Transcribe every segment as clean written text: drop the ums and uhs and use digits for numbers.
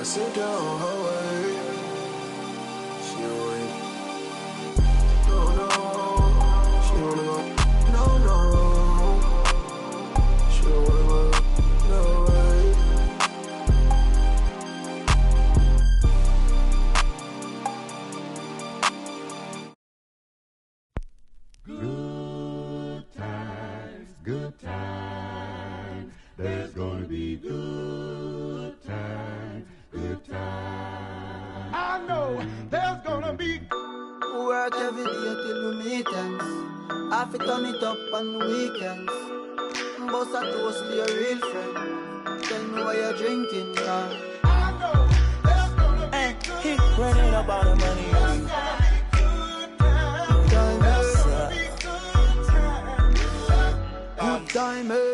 sit down her way. She away. No, no. She wanna go. No, no. She don't wanna go. No way. Good times, there's gonna be good times, good times. I know there's gonna be work every day till we meet ends. I fi turn it up on weekends. Boss a toast to your real friend. Tell me why you're drinking, I know there's gonna be he running about the money.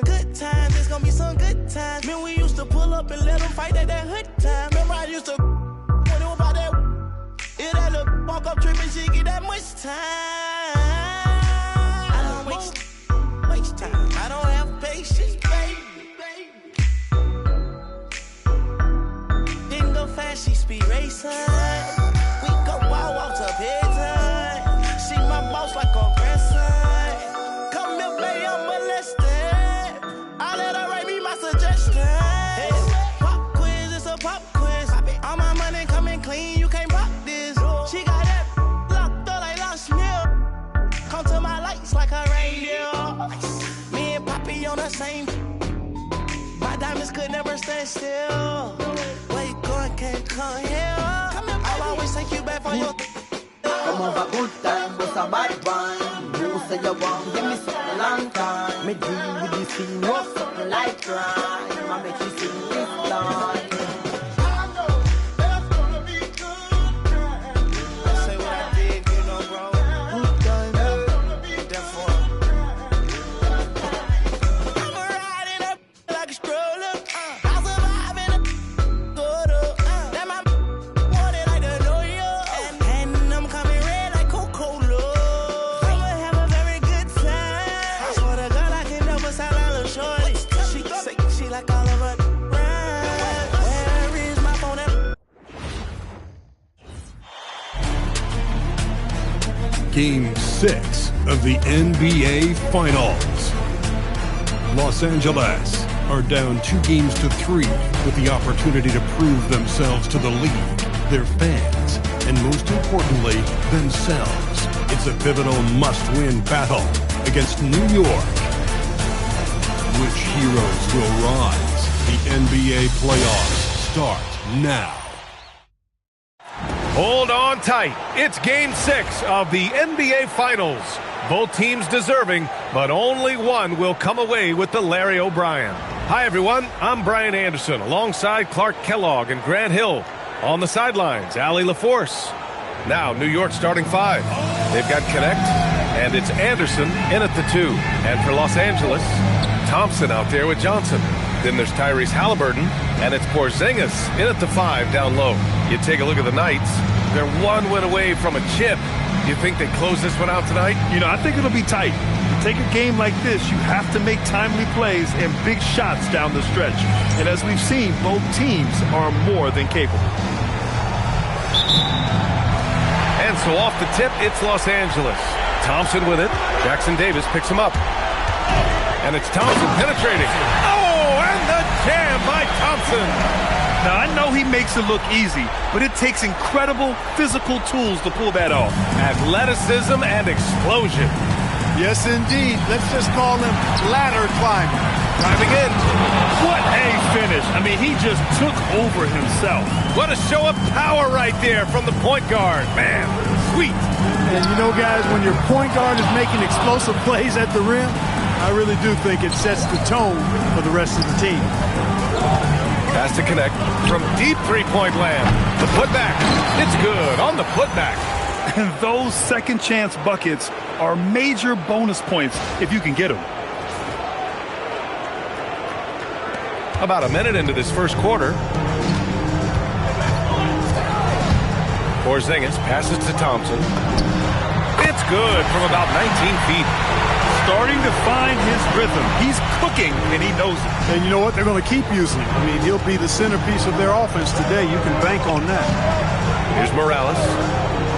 Good times, it's gonna be some good times. Man, we used to pull up and let them fight at that hood time. Remember I used to when it was about that. It had a walk up trip and she get that much time. I don't waste time. I don't have patience, baby. Didn't go fast, she speed racing. We go wild walks up here time. See my boss like a grandson. Come here, baby, I'm molested. I let her write me my suggestion. Hey, pop quiz, it's a pop quiz. All my money coming clean, you can't pop this. She got that locked up like lost meal. Come to my lights like a reindeer. Me and Poppy on the same. My diamonds could never stand still. Where you going, can't come here. I'll always take you back for your. Come over good time, but a bad one. You say you want, give me something long time. Me deal with this thing, no something like crime. I make you sing this line. Game 6 of the NBA Finals. Los Angeles are down 2-3 with the opportunity to prove themselves to the league, their fans, and most importantly, themselves. It's a pivotal must-win battle against New York. Which heroes will rise? The NBA playoffs start now. Hold on tight. It's Game 6 of the NBA Finals. Both teams deserving, but only one will come away with the Larry O'Brien. Hi, everyone. I'm Brian Anderson, alongside Clark Kellogg and Grant Hill. On the sidelines, Allie LaForce. Now, New York starting 5. They've got Connect, and it's Anderson in at the 2. And for Los Angeles, Thompson out there with Johnson. Then there's Tyrese Halliburton, and it's Porzingis in at the 5 down low. You take a look at the Knights. They're one win away from a chip. You think they close this one out tonight? You know, I think it'll be tight. Take a game like this, you have to make timely plays and big shots down the stretch. And as we've seen, both teams are more than capable. And so off the tip, it's Los Angeles. Thompson with it. Jackson Davis picks him up. And it's Thompson penetrating. Oh, and the jam by Thompson. Now, I know he makes it look easy, but it takes incredible physical tools to pull that off. Athleticism and explosion. Yes, indeed. Let's just call him ladder climbing. Driving in. What a finish. I mean, he just took over himself. What a show of power right there from the point guard. Man, sweet. And you know, guys, when your point guard is making explosive plays at the rim, I really do think it sets the tone for the rest of the team. Has to connect from deep three-point land. The putback. It's good on the putback. And those second chance buckets are major bonus points if you can get them. About a minute into this first quarter. Porzingis passes to Thompson. It's good from about 19 feet. Starting to find his rhythm. He's cooking, and he knows it. And you know what? They're going to keep using him. I mean, he'll be the centerpiece of their offense today. You can bank on that. Here's Morales.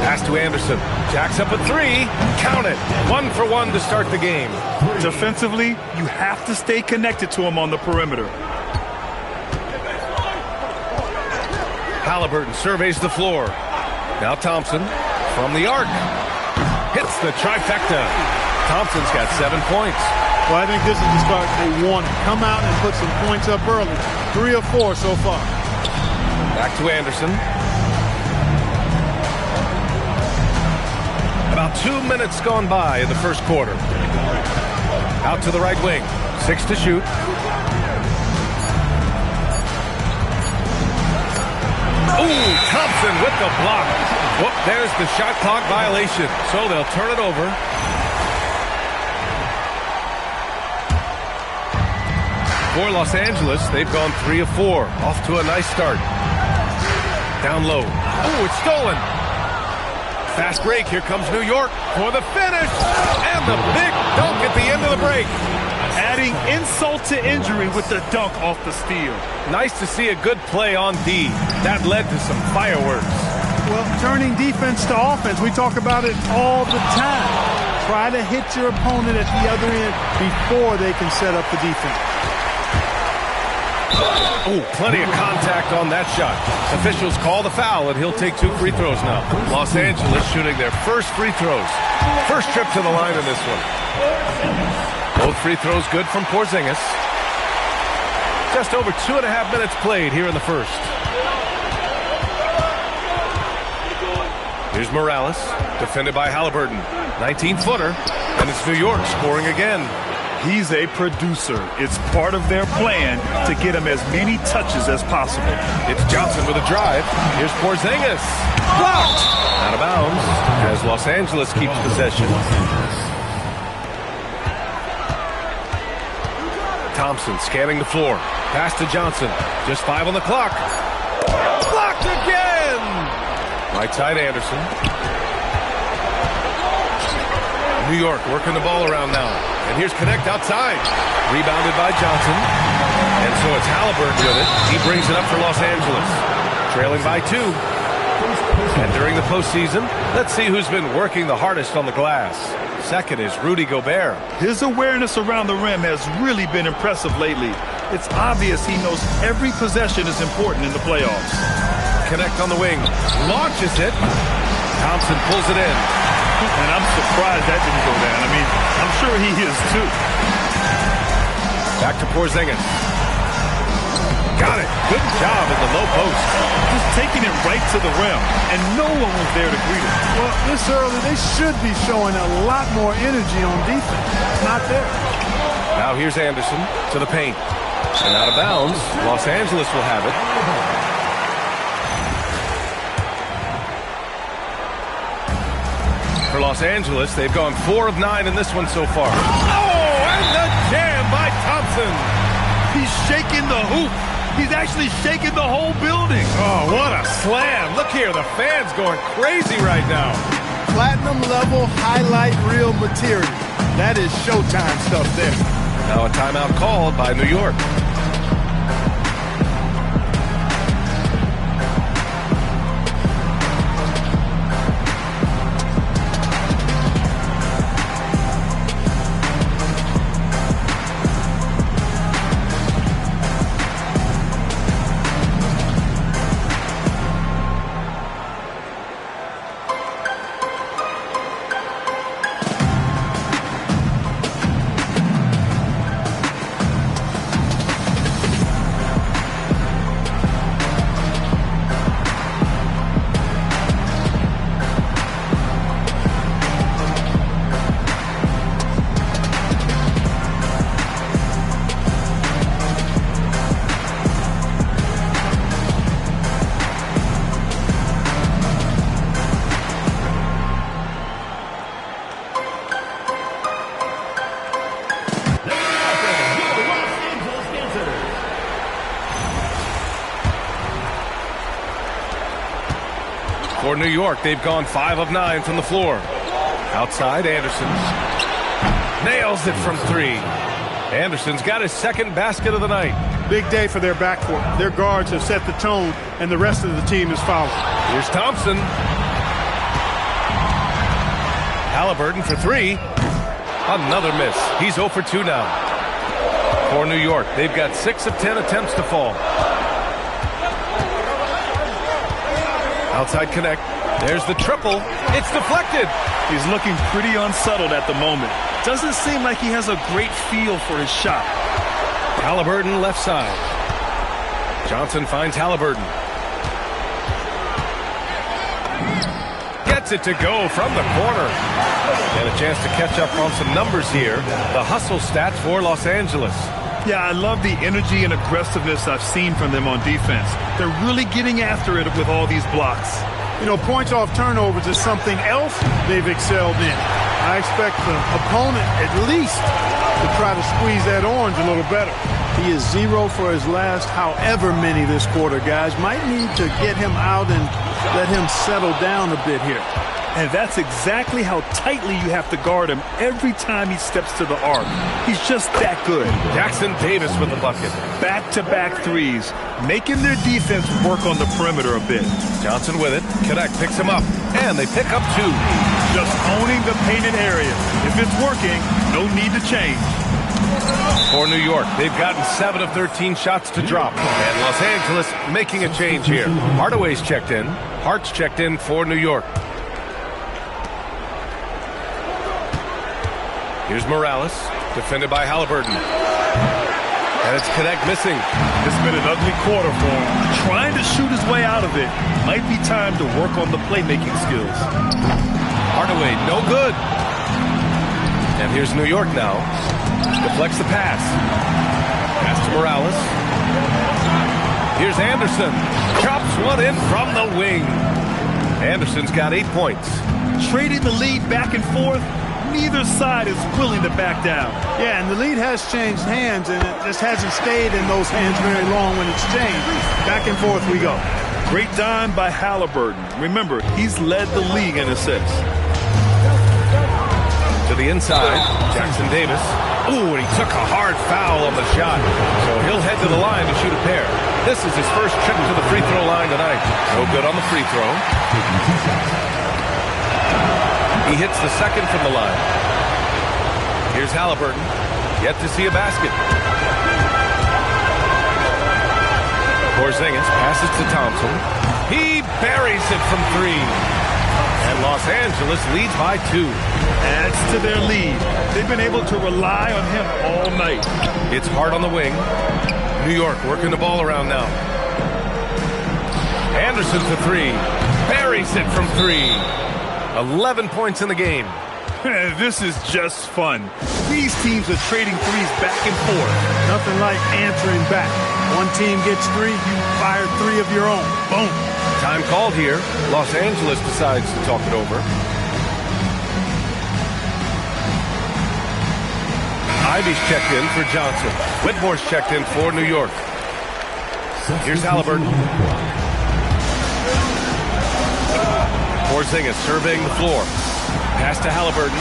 Pass to Anderson. Jacks up a three. Count it. 1 for 1 to start the game. Defensively, you have to stay connected to him on the perimeter. Halliburton surveys the floor. Now Thompson from the arc. Hits the trifecta. Thompson's got 7 points. Well, I think this is the start they want to come out and put some points up early. 3 or 4 so far. Back to Anderson. About 2 minutes gone by in the first quarter. Out to the right wing. 6 to shoot. Ooh, Thompson with the block. Whoop, there's the shot clock violation. So they'll turn it over. For Los Angeles, they've gone 3 of 4. Off to a nice start. Down low. Ooh, it's stolen. Fast break. Here comes New York for the finish. And the big dunk at the end of the break. Adding insult to injury with the dunk off the steal. Nice to see a good play on D. That led to some fireworks. Well, turning defense to offense, we talk about it all the time. Try to hit your opponent at the other end before they can set up the defense. Oh, plenty of contact on that shot. Officials call the foul, and he'll take 2 free throws now. Los Angeles shooting their first free throws. First trip to the line in this one. Both free throws good from Porzingis. Just over 2.5 minutes played here in the first. Here's Morales, defended by Halliburton. 19-footer, and it's New York scoring again. He's a producer. It's part of their plan to get him as many touches as possible. It's Johnson with a drive. Here's Porzingis. Blocked. Out of bounds as Los Angeles keeps possession. Thompson scanning the floor. Pass to Johnson. Just 5 on the clock. Blocked again. Right side Anderson. New York working the ball around now. And here's Connect outside. Rebounded by Johnson. And so it's Halliburton with it. He brings it up for Los Angeles. Trailing by 2. And during the postseason, let's see who's been working the hardest on the glass. Second is Rudy Gobert. His awareness around the rim has really been impressive lately. It's obvious he knows every possession is important in the playoffs. Connect on the wing. Launches it. Thompson pulls it in. And I'm surprised that didn't go down. I mean, I'm sure he is too. Back to Porzingis. Got it. Good job in the low post. Just taking it right to the rim, and no one was there to greet him. Well, this early, they should be showing a lot more energy on defense. It's not there. Now here's Anderson to the paint. And out of bounds, Los Angeles will have it. For Los Angeles, they've gone 4 of 9 in this one so far. Oh, and the jam by Thompson. He's shaking the hoop. He's actually shaking the whole building. Oh, what a slam. Look here, the fans going crazy right now. Platinum level highlight reel material. That is Showtime stuff there. Now a timeout called by New York. For New York, they've gone 5 of 9 from the floor. Outside, Anderson nails it from 3. Anderson's got his second basket of the night. Big day for their backcourt. Their guards have set the tone, and the rest of the team is following. Here's Thompson. Halliburton for 3. Another miss. He's 0 for 2 now. For New York, they've got 6 of 10 attempts to fall. Outside connect. There's the triple. It's deflected. He's looking pretty unsettled at the moment. Doesn't seem like he has a great feel for his shot. Halliburton left side. Johnson finds Halliburton. Gets it to go from the corner. And a chance to catch up on some numbers here. The hustle stats for Los Angeles. Yeah, I love the energy and aggressiveness I've seen from them on defense. They're really getting after it with all these blocks. You know, points off turnovers is something else they've excelled in. I expect the opponent at least to try to squeeze that orange a little better. He is 0 for his last however many this quarter, guys. Might need to get him out and let him settle down a bit here. And that's exactly how tightly you have to guard him every time he steps to the arc. He's just that good. Jackson Davis with the bucket. Back-to-back threes, making their defense work on the perimeter a bit. Johnson with it. Connect picks him up. And they pick up 2. Just owning the painted area. If it's working, no need to change. For New York, they've gotten 7 of 13 shots to drop. And Los Angeles making a change here. Hardaway's checked in. Hart's checked in for New York. Here's Morales, defended by Halliburton. And it's connect missing. It's been an ugly quarter for him. Trying to shoot his way out of it. Might be time to work on the playmaking skills. Hardaway, no good. And here's New York now. Deflects the pass. Pass to Morales. Here's Anderson. Chops one in from the wing. Anderson's got 8 points. Trading the lead back and forth. Neither side is willing to back down. Yeah, and the lead has changed hands, and it just hasn't stayed in those hands very long when it's changed. Back and forth we go. Great dime by Halliburton. Remember, he's led the league in assists. To the inside, Jackson Davis. Ooh, and he took a hard foul on the shot. So he'll head to the line to shoot a pair. This is his first trip to the free throw line tonight. No good on the free throw. He hits the second from the line. Here's Halliburton. Yet to see a basket. Porzingis passes to Thompson. He buries it from 3. And Los Angeles leads by 2. Adds to their lead. They've been able to rely on him all night. It's Hart on the wing. New York working the ball around now. Anderson to 3. Buries it from 3. 11 points in the game. This is just fun. These teams are trading threes back and forth. Nothing like answering back. One team gets 3, you fire 3 of your own. Boom. Time called here. Los Angeles decides to talk it over. Ivy's checked in for Johnson. Whitmore's checked in for New York. Here's Halliburton. Porzingis surveying the floor. Pass to Halliburton.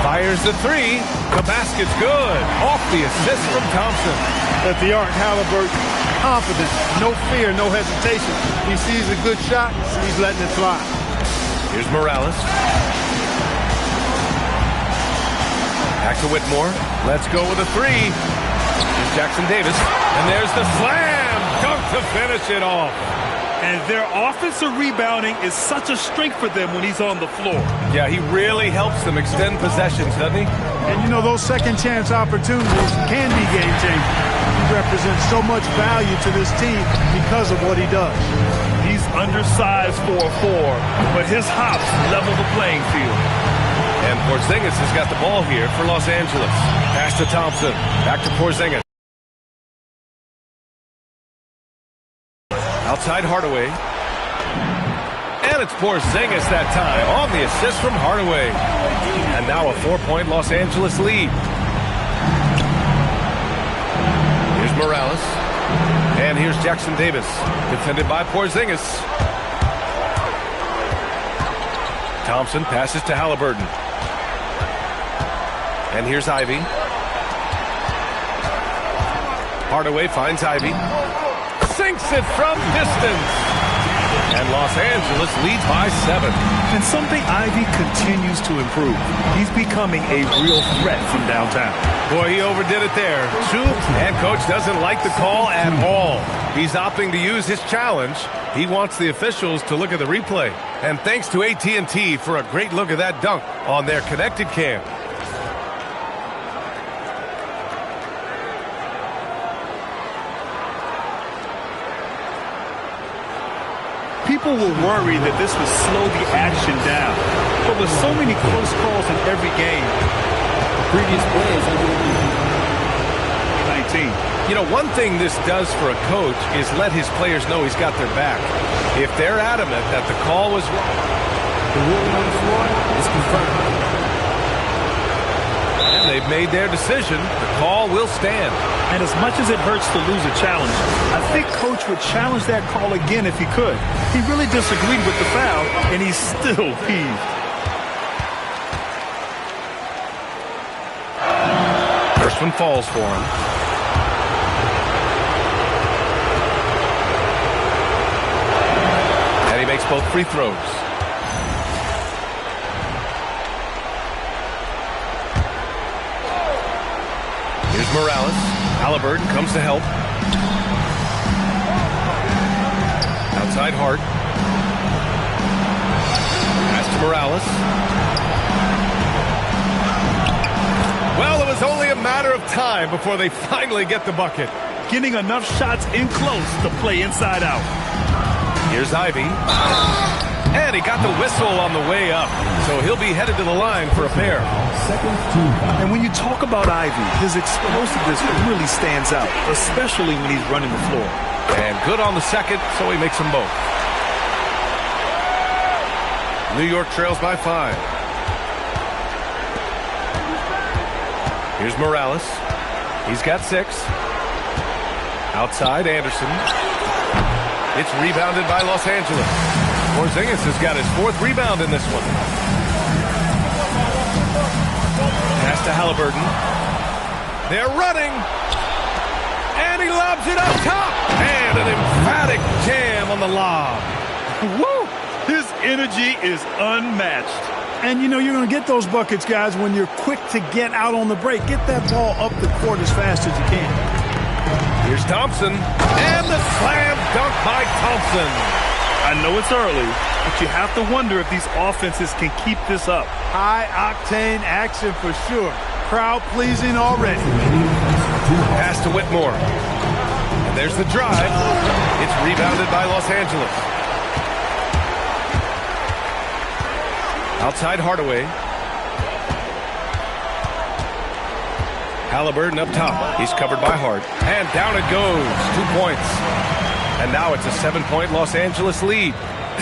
Fires the 3. The basket's good. Off the assist from Thompson. At the arc, Halliburton, confident, no fear, no hesitation. He sees a good shot, he's letting it fly. Here's Morales. Back to Whitmore. Let's go with a 3. Here's Jackson Davis. And there's the slam. Dunk to finish it off. And their offensive rebounding is such a strength for them when he's on the floor. Yeah, he really helps them extend possessions, doesn't he? And, you know, those second chance opportunities can be game-changing. He represents so much value to this team because of what he does. He's undersized for a 4, but his hops level the playing field. And Porzingis has got the ball here for Los Angeles. Pass to Thompson. Back to Porzingis. Outside Hardaway. And it's Porzingis that time on the assist from Hardaway. And now a 4-point Los Angeles lead. Here's Morales. And here's Jackson Davis. Defended by Porzingis. Thompson passes to Halliburton. And here's Ivy. Hardaway finds Ivy. Sinks it from distance. And Los Angeles leads by 7. And something Ivy continues to improve. He's becoming a real threat from downtown. Boy, he overdid it there. And coach doesn't like the call at all. He's opting to use his challenge. He wants the officials to look at the replay. And thanks to AT&T for a great look at that dunk on their connected cam. People were worried that this would slow the action down. But with so many close calls in every game, Previous players are 19. You know, one thing this does for a coach is let his players know he's got their back. If they're adamant that the call was wrong, the ruling on the floor is confirmed. And they've made their decision. The call will stand. And as much as it hurts to lose a challenge, I think Coach would challenge that call again if he could. He really disagreed with the foul, and he's still peeved. First one falls for him. And he makes both free throws. Here's Morales. Halliburton comes to help. Outside Hart. Pass to Morales. Well, it was only a matter of time before they finally get the bucket. Getting enough shots in close to play inside out. Here's Ivy. And he got the whistle on the way up. So he'll be headed to the line for a pair. And when you talk about Ivy, his explosiveness really stands out, especially when he's running the floor. And good on the second, so he makes them both. New York trails by 5. Here's Morales. He's got 6. Outside, Anderson. It's rebounded by Los Angeles. Porzingis has got his 4th rebound in this one. Pass to Halliburton. They're running. And he lobs it up top. And an emphatic jam on the lob. Woo! His energy is unmatched. And, you know, you're going to get those buckets, guys, when you're quick to get out on the break. Get that ball up the court as fast as you can. Here's Thompson. And the slam dunk by Thompson. I know it's early, but you have to wonder if these offenses can keep this up. High-octane action for sure. Crowd-pleasing already. Pass to Whitmore. And there's the drive. It's rebounded by Los Angeles. Outside Hardaway. Halliburton up top. He's covered by Hart. And down it goes. 2 points. And now it's a 7-point Los Angeles lead.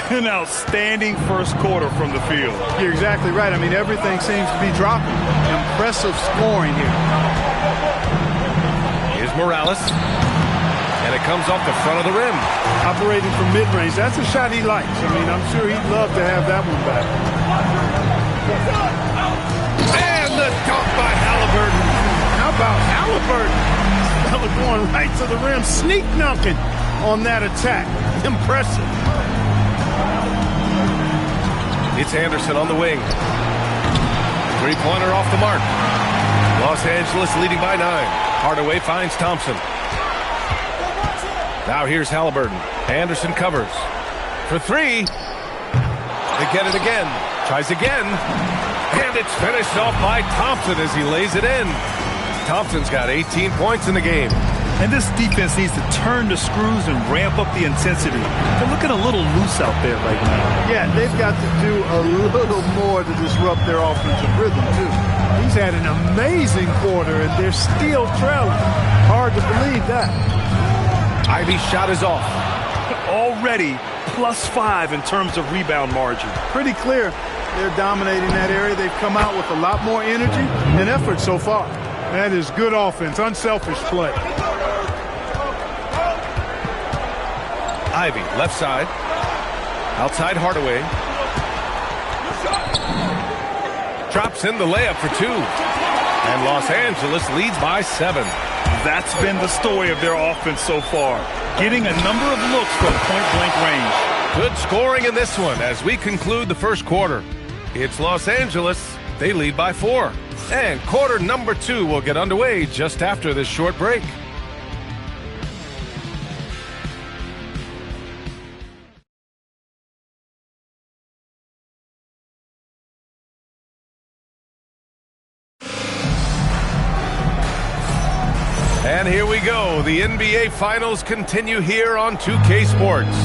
An outstanding first quarter from the field. You're exactly right. I mean, everything seems to be dropping. Impressive scoring here. Here's Morales. And it comes off the front of the rim. Operating from mid-range. That's a shot he likes. I mean, I'm sure he'd love to have that one back. And the dunk by Halliburton. How about Halliburton? That was going right to the rim. Sneak dunking on that attack. Impressive. It's Anderson on the wing. Three-pointer off the mark. Los Angeles leading by 9. Hardaway finds Thompson. Now here's Halliburton. Anderson covers. For 3. They get it again. Tries again. And it's finished off by Thompson as he lays it in. Thompson's got 18 points in the game. And this defense needs to turn the screws and ramp up the intensity. They're looking a little loose out there right now. Yeah, they've got to do a little more to disrupt their offensive rhythm, too. He's had an amazing quarter, and they're still trailing. Hard to believe that. Ivy's shot is off. Already +5 in terms of rebound margin. Pretty clear they're dominating that area. They've come out with a lot more energy and effort so far. That is good offense, unselfish play. Ivy, left side. Outside Hardaway. drops in the layup for 2. And Los Angeles leads by 7. That's been the story of their offense so far, getting a number of looks from point-blank range. Good scoring in this one as we conclude the first quarter. It's Los Angeles. They lead by 4. And quarter number 2 will get underway just after this short break. And here we go. The NBA Finals continue here on 2K Sports.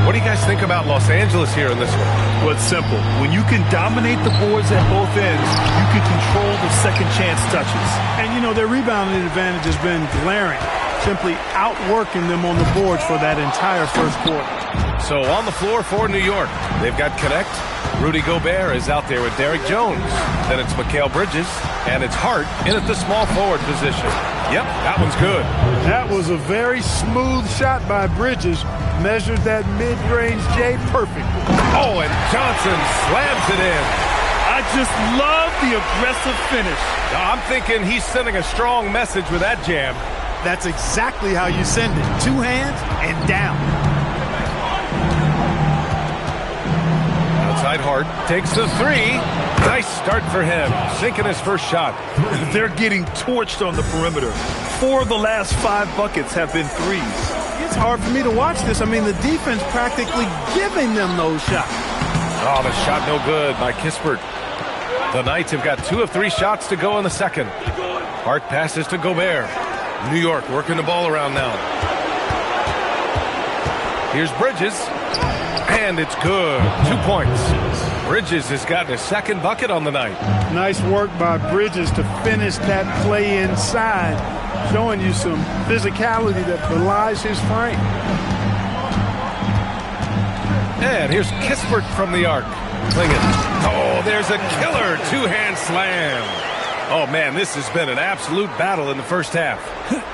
What do you guys think about Los Angeles here in this one? Well, it's simple. When you can dominate the boards at both ends, you can control the second chance touches. And, you know, their rebounding advantage has been glaring, simply outworking them on the boards for that entire first quarter. So on the floor for New York, they've got Connect. Rudy Gobert is out there with Derrick Jones. Then it's Mikal Bridges, and it's Hart in at the small forward position. Yep, that one's good. That was a very smooth shot by Bridges. Measured that mid-range J perfectly. Oh, and Johnson slams it in. I just love the aggressive finish. Now, I'm thinking he's sending a strong message with that jam. That's exactly how you send it. 2 hands and down. Outside Hart takes the 3. Nice start for him, sinking his first shot. They're getting torched on the perimeter. 4 of the last 5 buckets have been threes. It's hard for me to watch this. I mean, the defense practically giving them those shots. Oh, the shot no good by Kispert. The Knights have got 2 of 3 shots to go in the second. Hart passes to Gobert. New York working the ball around now. Here's Bridges. And it's good. 2 points. Bridges has gotten his second bucket on the night. Nice work by Bridges to finish that play inside, showing you some physicality that belies his frame. And here's Kispert from the arc. Clinging. Oh, there's a killer 2-hand slam. Oh, man, this has been an absolute battle in the first half.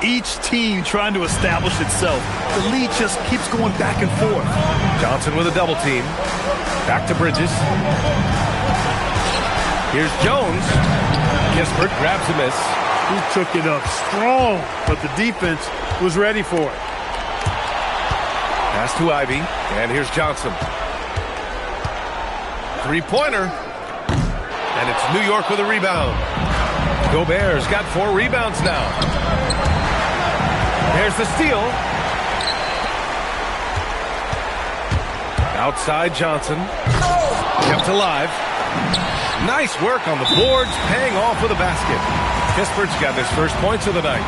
Each team trying to establish itself. The lead just keeps going back and forth. Johnson with a double team. Back to Bridges. Here's Jones. Kispert grabs a miss. He took it up strong, but the defense was ready for it. Pass to Ivy, and here's Johnson. 3-pointer. And it's New York with a rebound. Gobert's got 4 rebounds now. There's the steal. Outside Johnson. Kept alive. Nice work on the boards, paying off with a basket. Kispert's got his first points of the night.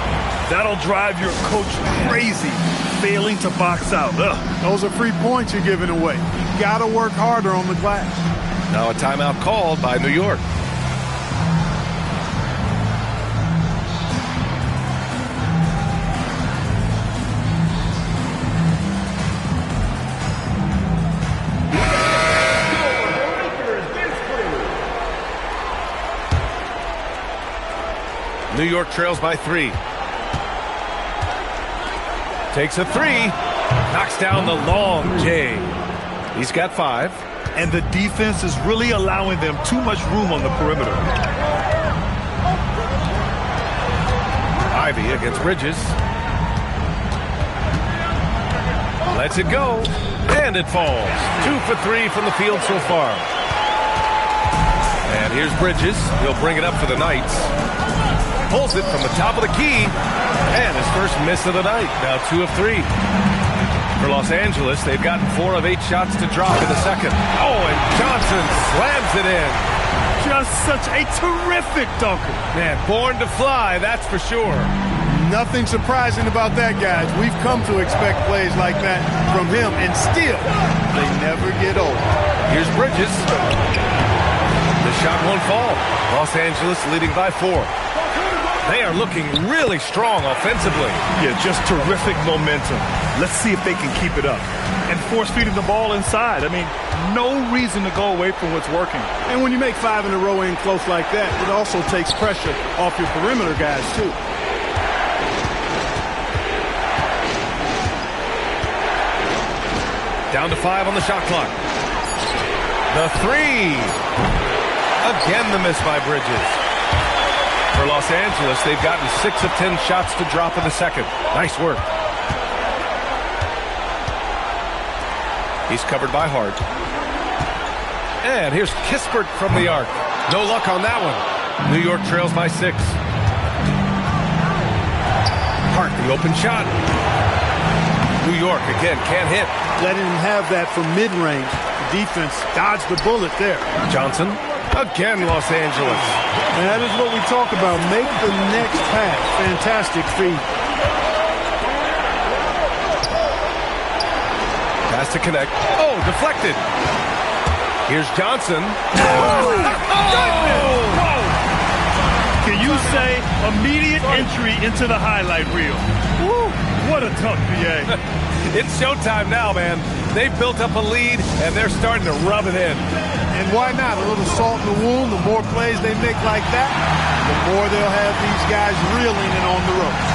That'll drive your coach crazy, failing to box out. Ugh. Those are free points you're giving away. You got to work harder on the glass. Now a timeout called by New York. New York trails by 3. Takes a 3. Knocks down the long J. He's got 5. And the defense is really allowing them too much room on the perimeter. Ivy against Bridges. Lets it go. And it falls. 2 for 3 from the field so far. And here's Bridges. He'll bring it up for the Knights. Pulls it from the top of the key. And his first miss of the night. Now 2 of 3. For Los Angeles, they've gotten 4 of 8 shots to drop in the second. Oh, and Johnson slams it in. Just such a terrific dunker. Man, born to fly, that's for sure. Nothing surprising about that, guys. We've come to expect plays like that from him, and still, they never get old. Here's Bridges. The shot won't fall. Los Angeles leading by 4. They are looking really strong offensively. Yeah, just terrific momentum. Let's see if they can keep it up. And force feeding the ball inside. I mean, no reason to go away from what's working. And when you make 5 in a row in close like that, it also takes pressure off your perimeter guys, too. Down to 5 on the shot clock. The 3. Again, the miss by Bridges. For Los Angeles, they've gotten 6 of 10 shots to drop in the second. Nice work. He's covered by Hart. And here's Kispert from the arc. No luck on that one. New York trails by 6. Hart, the open shot. New York, again, can't hit. Letting him have that from mid-range. The defense dodged the bullet there. Johnson, again, Los Angeles. And that is what we talk about. Make the next pass. Fantastic feed. Pass to connect. Oh, deflected. Here's Johnson. Can you say immediate entry into the highlight reel? Woo, what a tough BA. It's showtime now, man. They've built up a lead, and they're starting to rub it in. And why not? A little salt in the wound. The more plays they make like that, the more they'll have these guys reeling and on the ropes.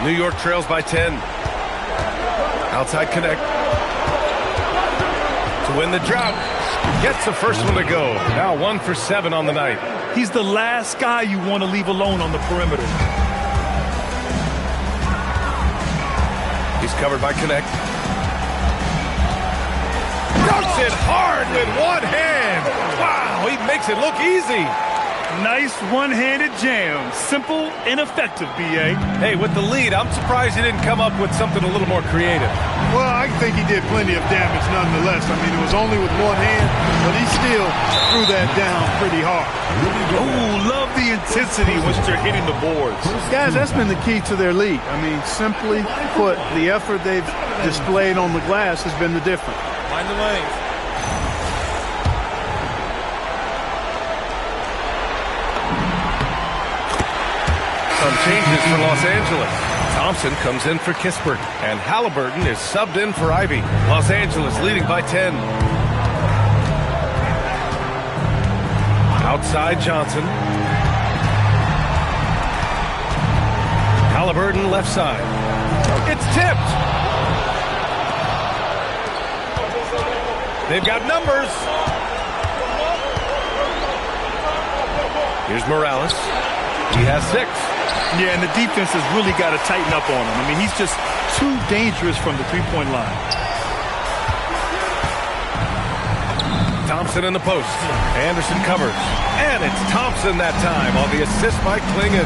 New York trails by 10. Outside connect. To win the drought. Gets the first one to go. Now 1 for 7 on the night. He's the last guy you want to leave alone on the perimeter. He's covered by connect. Dunks it hard with one hand. Wow, he makes it look easy. Nice one-handed jam. Simple and effective, B.A. Hey, with the lead, I'm surprised he didn't come up with something a little more creative. Well, I think he did plenty of damage nonetheless. I mean, it was only with one hand, but he still threw that down pretty hard. Ooh, love the intensity once they're hitting the boards. Guys, that's been the key to their lead. I mean, simply put, the effort they've displayed on the glass has been the difference. Find the lanes. Some changes for Los Angeles. Thompson comes in for Kispert, and Halliburton is subbed in for Ivy. Los Angeles leading by 10. Outside Johnson. Halliburton left side. It's tipped. They've got numbers. Here's Morales. He has 6. Yeah, and the defense has really got to tighten up on him. I mean, he's just too dangerous from the three-point line. Thompson in the post. Anderson covers. And it's Thompson that time on the assist by Klingon.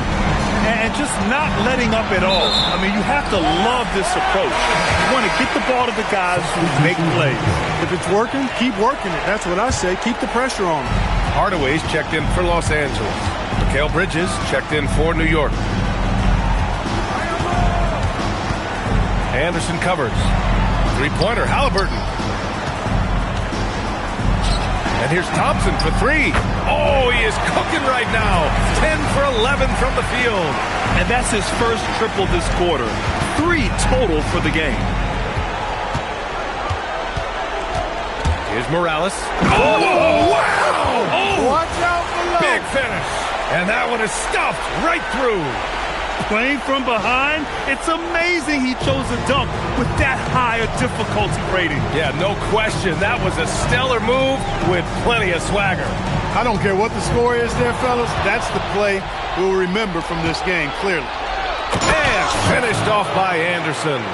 And just not letting up at all. I mean, you have to love this approach. You want to get the ball to the guys who make plays. If it's working, keep working it. That's what I say. Keep the pressure on them. Hardaway's checked in for Los Angeles. Mikal Bridges checked in for New York. Anderson covers. Three-pointer, Halliburton. And here's Thompson for 3. Oh, he is cooking right now. 10 for 11 from the field. And that's his first triple this quarter. 3 total for the game. Here's Morales. Oh, wow! Oh, watch out below. big finish. And that one is stuffed right through. Playing from behind, it's amazing he chose a dunk with that higher difficulty rating. Yeah, no question. That was a stellar move with plenty of swagger. I don't care what the score is there, fellas. That's the play we'll remember from this game, clearly. And finished off by Anderson.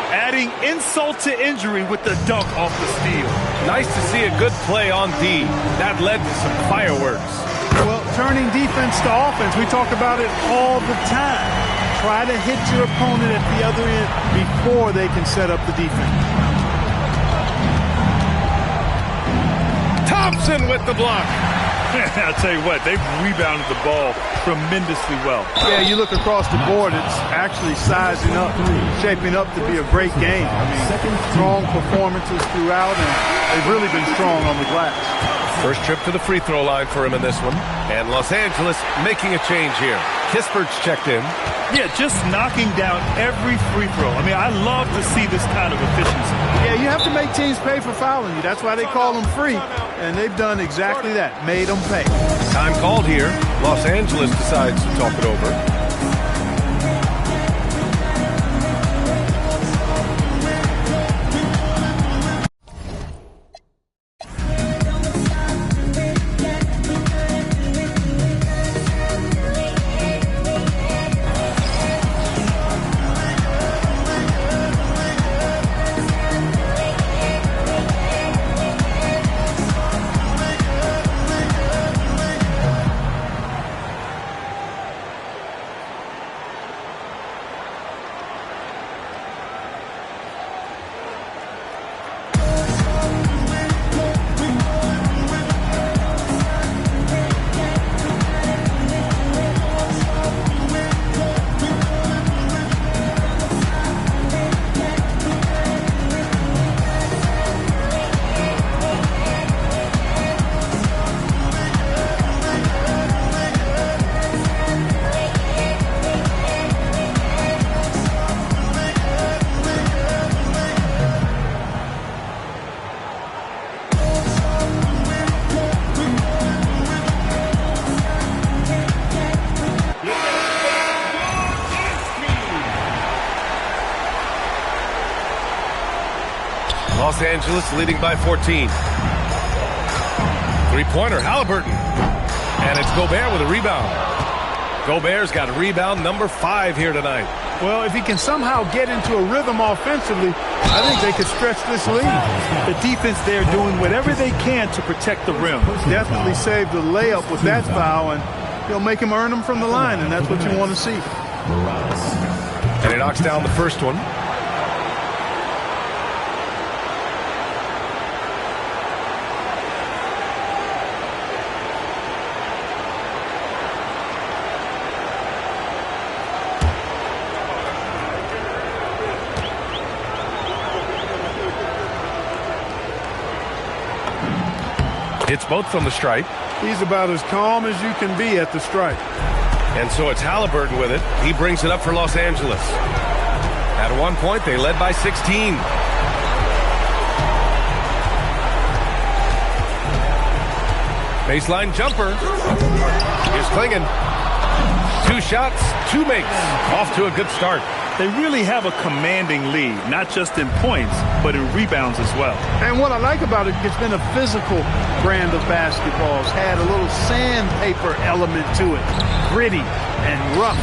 Adding insult to injury with the dunk off the steal. Nice to see a good play on D. That led to some fireworks. Well, turning defense to offense, we talk about it all the time. Try to hit your opponent at the other end before they can set up the defense. Thompson with the block. I'll tell you what, they've rebounded the ball tremendously well. Yeah, you look across the board, it's actually sizing up, shaping up to be a great game. I mean, strong performances throughout, and they've really been strong on the glass. First trip to the free throw line for him in this one. And Los Angeles making a change here. Kispert's checked in. Yeah, just knocking down every free throw. I mean, I love to see this kind of efficiency. Yeah, you have to make teams pay for fouling you. That's why they call them free. And they've done exactly that, made them pay. Time called here. Los Angeles decides to talk it over. Los Angeles leading by 14. Three-pointer, Halliburton. And it's Gobert with a rebound. Gobert's got rebound number 5 here tonight. Well, if he can somehow get into a rhythm offensively, I think they could stretch this lead. The defense there doing whatever they can to protect the rim. Definitely saved the layup with that foul, and he'll make him earn them from the line, and that's what you want to see. And he knocks down the first one. Hits both from the stripe. He's about as calm as you can be at the stripe. And so it's Halliburton with it. He brings it up for Los Angeles. At one point, they led by 16. Baseline jumper. Here's Klingon. 2 shots, 2 makes. Off to a good start. They really have a commanding lead, not just in points, but in rebounds as well. And what I like about it, it's been a physical brand of basketball. It's had a little sandpaper element to it. Gritty and rough,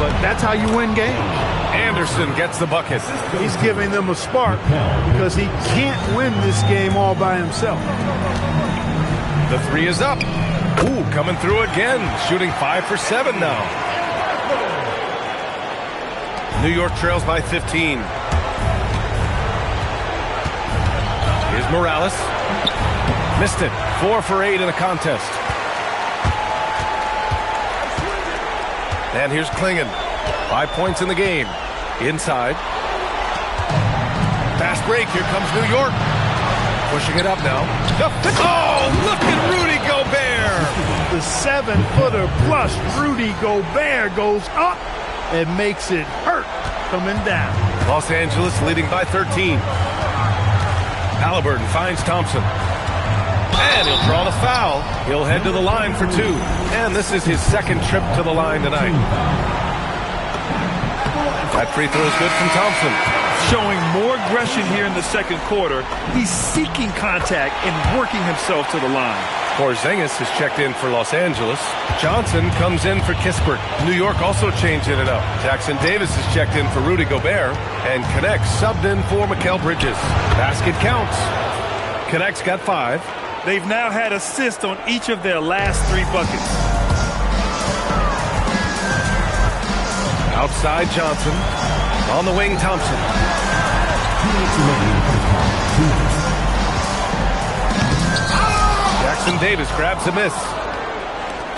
but that's how you win games. Anderson gets the bucket. He's giving them a spark because he can't win this game all by himself. The 3 is up. Ooh, coming through again, shooting 5 for 7 now. New York trails by 15. Here's Morales. Missed it. 4 for 8 in a contest. And here's Klingon. 5 points in the game. Inside. Fast break. Here comes New York. Pushing it up now. Oh, look at Rudy Gobert. The 7-footer plus Rudy Gobert goes up and makes it hurt coming down. Los Angeles leading by 13. Halliburton finds Thompson. And he'll draw the foul. He'll head to the line for 2. And this is his second trip to the line tonight. That free throw is good from Thompson. Showing more aggression here in the second quarter. He's seeking contact and working himself to the line. Porzingis is checked in for Los Angeles. Johnson comes in for Kispert. New York also changing it up. Jackson Davis is checked in for Rudy Gobert. And Connect subbed in for Mikal Bridges. Basket counts. Connect's got 5. They've now had assists on each of their last 3 buckets. Outside Johnson. On the wing, Thompson. Jackson Davis grabs a miss.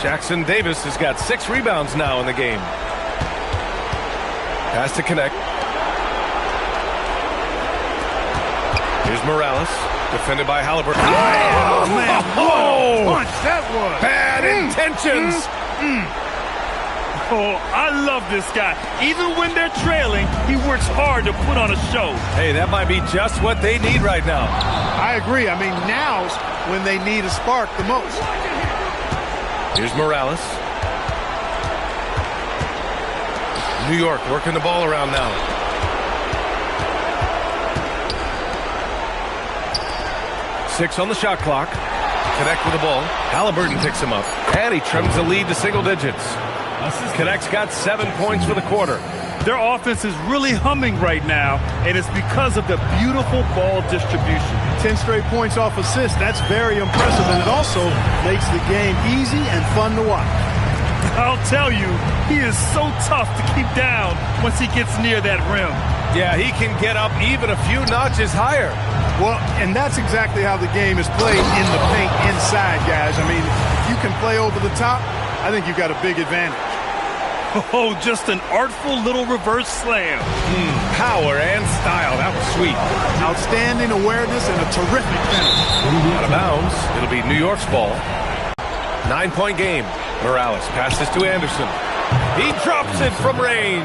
Jackson Davis has got 6 rebounds now in the game. Pass to Connect. Here's Morales. Defended by Halliburton. Oh, man. What a punch that was. Bad intentions. Oh, I love this guy. Even when they're trailing, he works hard to put on a show. Hey, that might be just what they need right now. I agree. I mean, now's when they need a spark the most. Here's Morales. New York working the ball around now. Six on the shot clock. Connect with the ball. Halliburton picks him up. And he trims the lead to single digits. Connect's got 7 points for the quarter. Their offense is really humming right now, and it's because of the beautiful ball distribution. 10 straight points off assists. That's very impressive, and it also makes the game easy and fun to watch. I'll tell you, he is so tough to keep down once he gets near that rim. Yeah, he can get up even a few notches higher. Well, and that's exactly how the game is played in the paint inside, guys. I mean, if you can play over the top, I think you've got a big advantage. Oh, just an artful little reverse slam. Power and style. That was sweet. Outstanding awareness and a terrific finish. Out of bounds. It'll be New York's ball. 9-point game. Morales passes to Anderson. He drops it from range.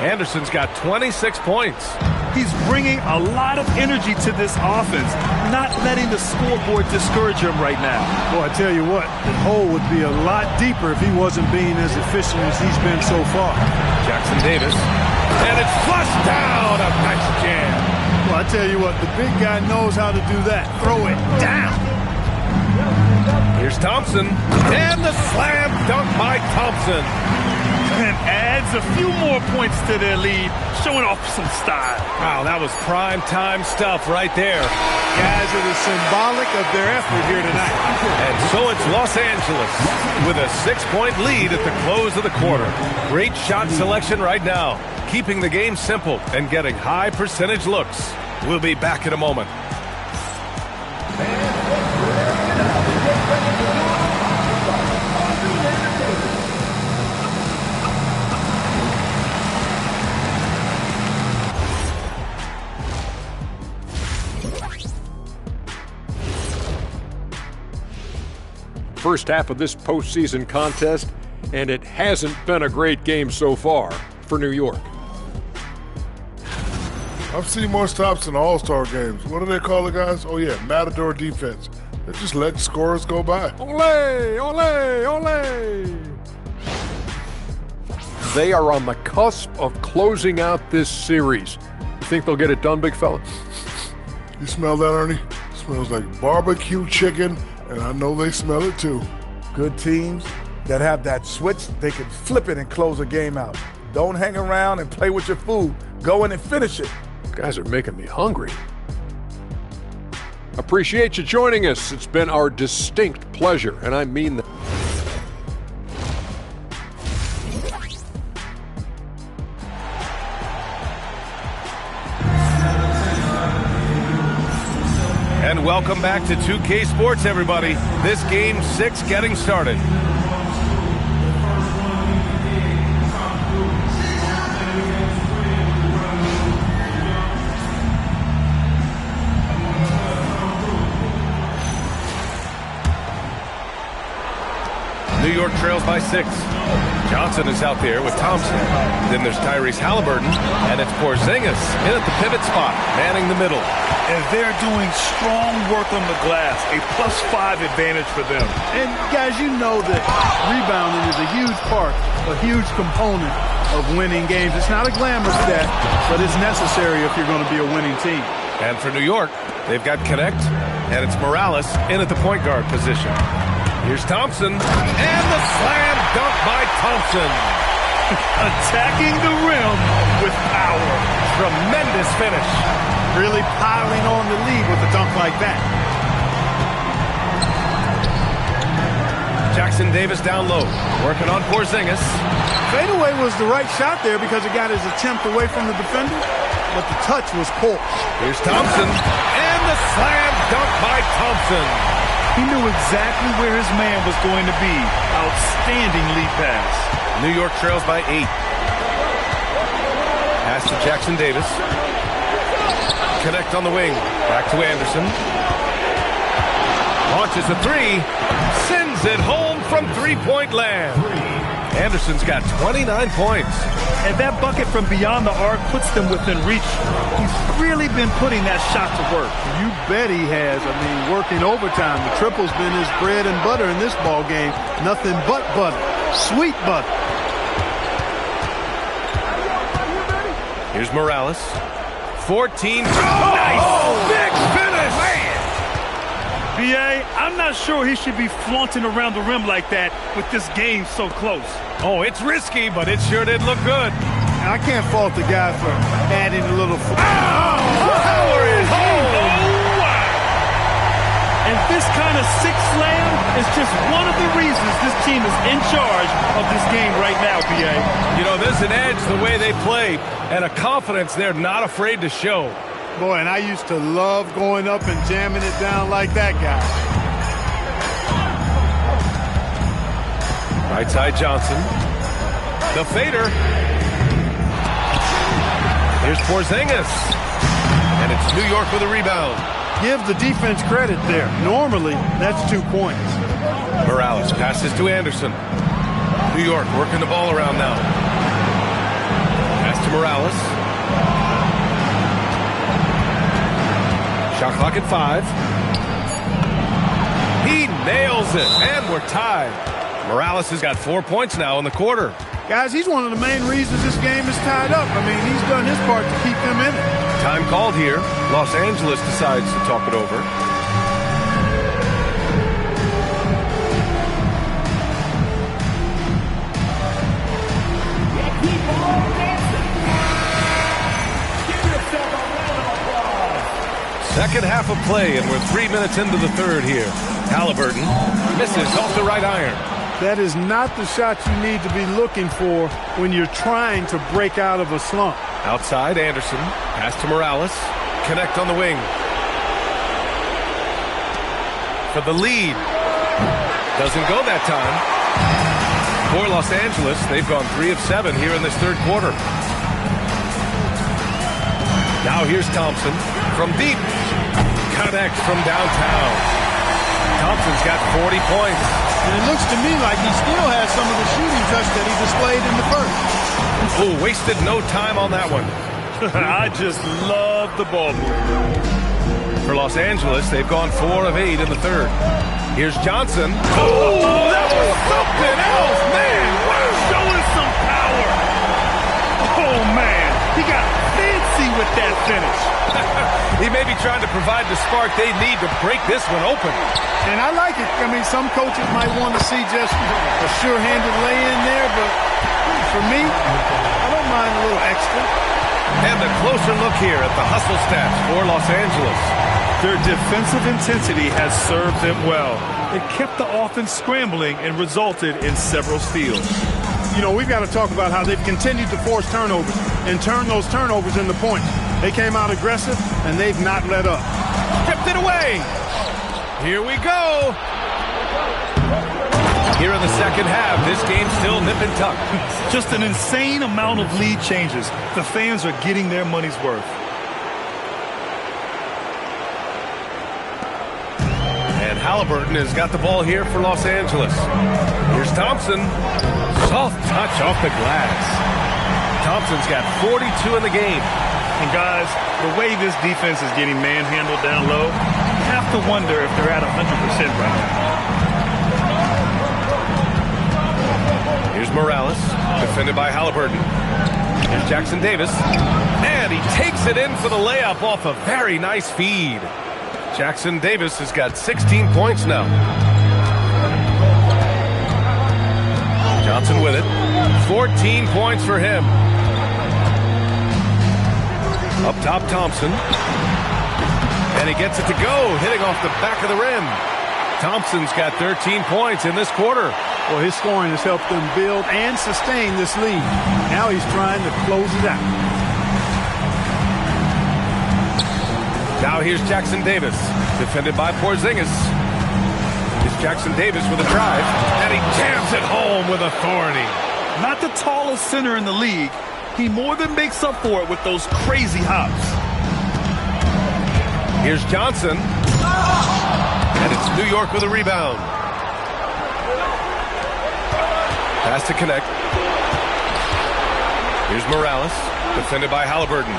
Anderson's got 26 points. He's bringing a lot of energy to this offense, not letting the scoreboard discourage him right now. Well, I tell you what, the hole would be a lot deeper if he wasn't being as efficient as he's been so far. Jackson Davis. And it's flushed down. A nice jam. Well, I tell you what, the big guy knows how to do that. Throw it down. Here's Thompson. And the slam dunk by Thompson. And adds a few more points to their lead, showing off some style. Wow, that was prime time stuff right there. Guys, it is symbolic of their effort here tonight. And so it's Los Angeles with a 6-point lead at the close of the quarter. Great shot selection right now, keeping the game simple and getting high percentage looks. We'll be back in a moment. First half of this postseason contest, and it hasn't been a great game so far for New York. I've seen more stops in All-Star games. What do they call it, guys? Oh, yeah, Matador defense. They just let scorers go by. Ole, ole, ole! They are on the cusp of closing out this series. You think they'll get it done, big fella? You smell that, Ernie? It smells like barbecue chicken, and I know they smell it too. Good teams that have that switch, they can flip it and close a game out. Don't hang around and play with your food. Go in and finish it. You guys are making me hungry. Appreciate you joining us. It's been our distinct pleasure, and I mean that. And welcome back to 2K Sports, everybody. This game 6 getting started. New York trails by 6. Johnson is out there with Thompson. Then there's Tyrese Halliburton, and it's Porzingis in at the pivot spot, manning the middle. And they're doing strong work on the glass, a +5 advantage for them. And guys, you know that rebounding is a huge part, a huge component of winning games. It's not a glamour stat, but it's necessary if you're going to be a winning team. And for New York, they've got Connect, and it's Morales in at the point guard position. Here's Thompson, and the slam dunk by Thompson. Attacking the rim with power. Tremendous finish. Really piling on the lead with a dunk like that. Jackson Davis down low, working on Porzingis. Fadeaway was the right shot there because it got his attempt away from the defender, but the touch was poor. Here's Thompson, and the slam dunk by Thompson. He knew exactly where his man was going to be. Outstanding lead pass. New York trails by 8. Pass to Jackson Davis. Connect on the wing. Back to Anderson. Launches a three. Sends it home from three-point land. Anderson's got 29 points. And that bucket from beyond the arc puts them within reach. He's really been putting that shot to work. You bet he has. I mean, working overtime. The triple's been his bread and butter in this ball game. Nothing but butter. Sweet butter. Here's Morales. 14. Nice! Big finish! Man! B.A., I'm not sure he should be flaunting around the rim like that with this game so close. Oh, it's risky, but it sure did look good. I can't fault the guy for adding a little... Power is home! Oh, wow! And this kind of sick slam is just one of the reasons this team is in charge of this game right now, B.A. You know, there's an edge the way they play and a confidence they're not afraid to show. Boy, and I used to love going up and jamming it down like that guy. Right side Johnson. The fader. Here's Porzingis. And it's New York with a rebound. Give the defense credit there. Normally, that's 2 points. Morales passes to Anderson. New York working the ball around now. Pass to Morales. Shot clock at 5. He nails it, and we're tied. Morales has got 4 points now in the quarter. Guys, he's one of the main reasons this game is tied up. I mean, he's done his part to keep them in it. Time called here. Los Angeles decides to talk it over. Second half of play, and we're 3 minutes into the third here. Halliburton misses off the right iron. That is not the shot you need to be looking for when you're trying to break out of a slump. Outside, Anderson. Pass to Morales. Connect on the wing. For the lead. Doesn't go that time. For Los Angeles, they've gone 3 of 7 here in this third quarter. Now here's Thompson from deep. Connects from downtown. Thompson's got 40 points. And it looks to me like he still has some of the shooting touch that he displayed in the first. Oh, wasted no time on that one. I just love the ball movement. For Los Angeles, they've gone 4 of 8 in the third. Here's Johnson. Oh, that was something else, man. Wow, showing some power. Oh, man. He got fancy with that finish. He may be trying to provide the spark they need to break this one open. And I like it. I mean, some coaches might want to see just a sure-handed lay-in there, but for me, I don't mind a little extra. And a closer look here at the hustle stats for Los Angeles. Their defensive intensity has served them well. It kept the offense scrambling and resulted in several steals. You know, we've got to talk about how they've continued to force turnovers and turn those turnovers into points. They came out aggressive, and they've not let up. Stripped it away. Here we go. Here in the second half, this game's still nip and tuck. Just an insane amount of lead changes. The fans are getting their money's worth. And Halliburton has got the ball here for Los Angeles. Here's Thompson. Thompson. Soft touch off the glass. Thompson's got 42 in the game. And guys, the way this defense is getting manhandled down low, you have to wonder if they're at 100% right now. Here's Morales, defended by Halliburton. Here's Jackson Davis. And he takes it in for the layup off a very nice feed. Jackson Davis has got 16 points now. Johnson with it. 14 points for him. Up top, Thompson. And he gets it to go, hitting off the back of the rim. Thompson's got 13 points in this quarter. Well, his scoring has helped them build and sustain this lead. Now he's trying to close it out. Now here's Jackson Davis, defended by Porzingis. It's Jackson Davis with a drive, and he jams it home with authority. Not the tallest center in the league. He more than makes up for it with those crazy hops. Here's Johnson. And it's New York with a rebound. Pass to connect. Here's Morales, defended by Halliburton.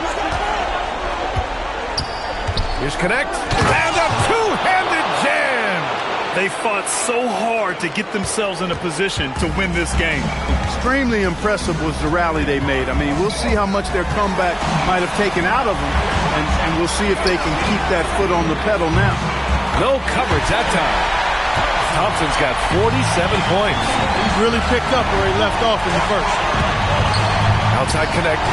Here's connect. And a two-handed jam. They fought so hard to get themselves in a position to win this game. Extremely impressive was the rally they made. I mean, we'll see how much their comeback might have taken out of them, and we'll see if they can keep that foot on the pedal now. No coverage that time. Thompson's got 47 points. He's really picked up where he left off in the first. Outside connect.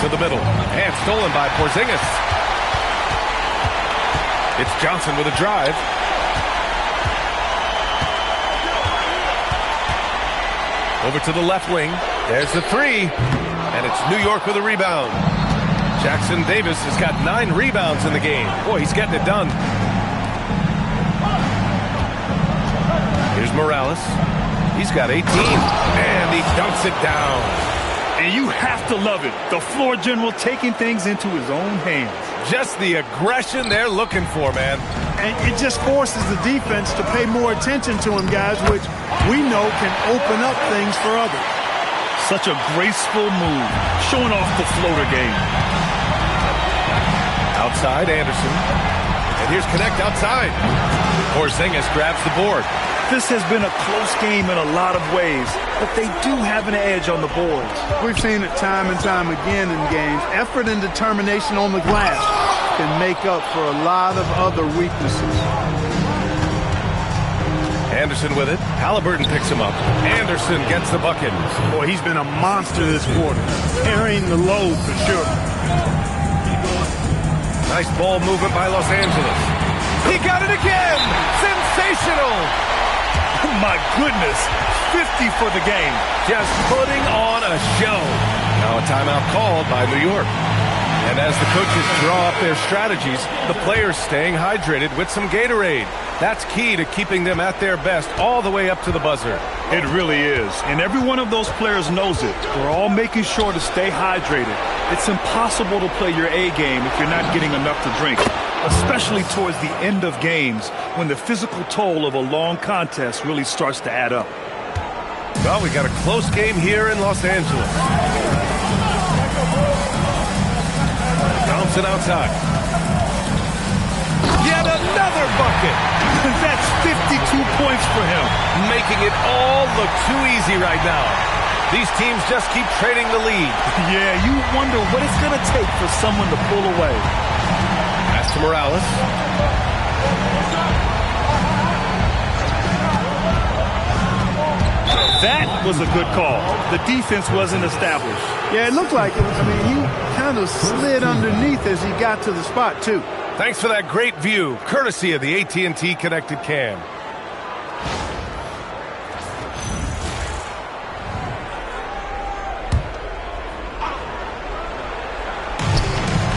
To the middle. And stolen by Porzingis. It's Johnson with a drive. Over to the left wing. There's the three. And it's New York with a rebound. Jackson Davis has got 9 rebounds in the game. Boy, he's getting it done. Here's Morales. He's got 18. And he dunks it down. And you have to love it. The floor general taking things into his own hands. Just the aggression they're looking for, man. And it just forces the defense to pay more attention to him, guys, which we know can open up things for others. Such a graceful move, showing off the floater game. Outside, Anderson. And here's connect outside. Porzingis grabs the board. This has been a close game in a lot of ways, but they do have an edge on the boards. We've seen it time and time again in games. Effort and determination on the glass can make up for a lot of other weaknesses. Anderson with it. Halliburton picks him up. Anderson gets the bucket. Boy, he's been a monster this quarter, carrying the load for sure. Nice ball movement by Los Angeles. He got it again! Sensational! Oh my goodness, 50 for the game. Just putting on a show. Now a timeout called by New York. And as the coaches draw up their strategies, the players staying hydrated with some Gatorade. That's key to keeping them at their best all the way up to the buzzer. It really is. And every one of those players knows it. We're all making sure to stay hydrated. It's impossible to play your A game if you're not getting enough to drink, especially towards the end of games when the physical toll of a long contest really starts to add up. Well, we got a close game here in Los Angeles. Thompson outside. Yet another bucket. That's 52 points for him. Making it all look too easy right now. These teams just keep trading the lead. Yeah, you wonder what it's going to take for someone to pull away. Pass to Morales. That was a good call. The defense wasn't established. Yeah, it looked like it. I mean, he kind of slid underneath as he got to the spot, too. Thanks for that great view, courtesy of the AT&T Connected Cam.